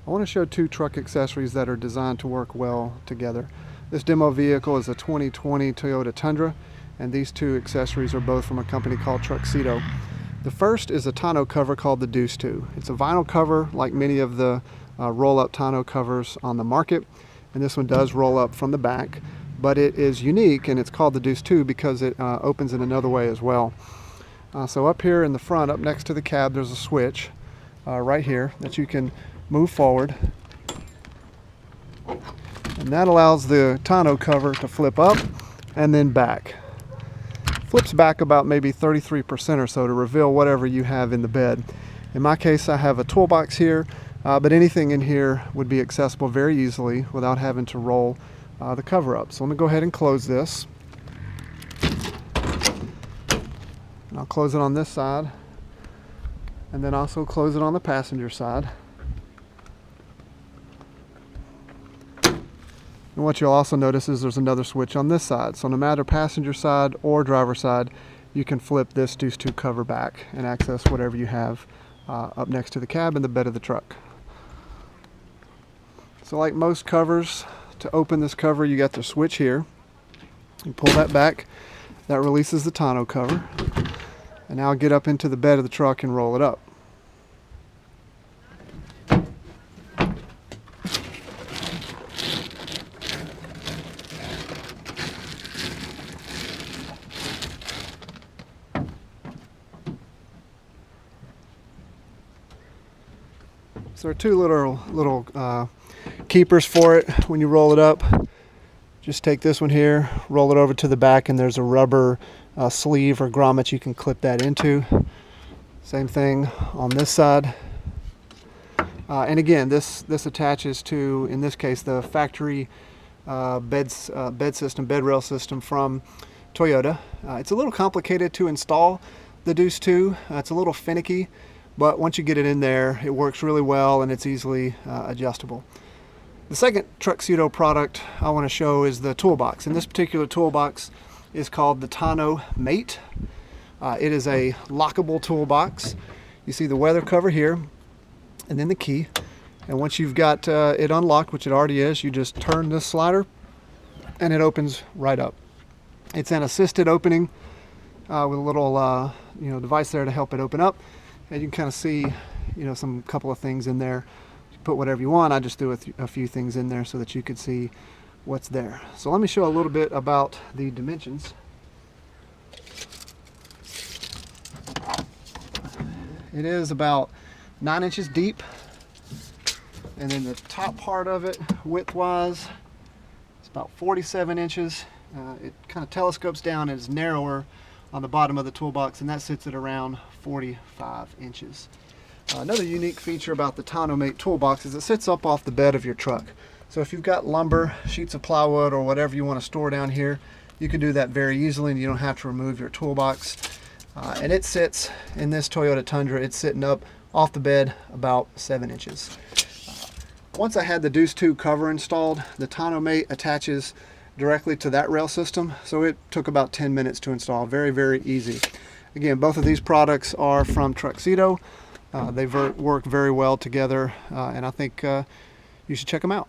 I want to show two truck accessories that are designed to work well together. This demo vehicle is a 2020 Toyota Tundra, and these two accessories are both from a company called Truxedo. The first is a tonneau cover called the Deuce2. It's a vinyl cover like many of the roll-up tonneau covers on the market, and this one does roll up from the back, but it is unique and it's called the Deuce2 because it opens in another way as well. So up here in the front, up next to the cab, there's a switch right here that you can move forward, and that allows the tonneau cover to flip up and then back. Flips back about maybe 33% or so to reveal whatever you have in the bed. In my case, I have a toolbox here, but anything in here would be accessible very easily without having to roll the cover up. So let me go ahead and close this. And I'll close it on this side, and then also close it on the passenger side. And what you'll also notice is there's another switch on this side. So no matter passenger side or driver side, you can flip this Deuce2 cover back and access whatever you have up next to the cab and the bed of the truck. So like most covers, to open this cover, you got the switch here. You pull that back, that releases the tonneau cover. And now get up into the bed of the truck and roll it up. So there are two little keepers for it when you roll it up. Just take this one here, roll it over to the back, and there's a rubber sleeve or grommet you can clip that into. Same thing on this side. And again, this attaches to, in this case, the factory bed rail system from Toyota. It's a little complicated to install the Deuce2. It's a little finicky. But once you get it in there, it works really well and it's easily adjustable. The second Truxedo product I want to show is the Toolbox. And this particular toolbox is called the TonneauMate. It is a lockable toolbox. You see the weather cover here and then the key. And once you've got it unlocked, which it already is, you just turn this slider and it opens right up. It's an assisted opening with a little device there to help it open up. And you can kind of see, some couple of things in there. You put whatever you want. I just threw a few things in there so that you could see what's there. So let me show a little bit about the dimensions. It is about 9 inches deep, and then the top part of it, width-wise, it's about 47 inches. It kind of telescopes down and is narrower on the bottom of the toolbox, and that sits at around 45 inches. Another unique feature about the TonneauMate toolbox is it sits up off the bed of your truck. So if you've got lumber, sheets of plywood, or whatever you want to store down here, you can do that very easily and you don't have to remove your toolbox. And it sits, in this Toyota Tundra, it's sitting up off the bed about 7 inches. Once I had the Deuce2 cover installed, the TonneauMate attaches directly to that rail system, so it took about 10 minutes to install. Very, very easy. Again, both of these products are from Truxedo. They work very well together, and I think you should check them out.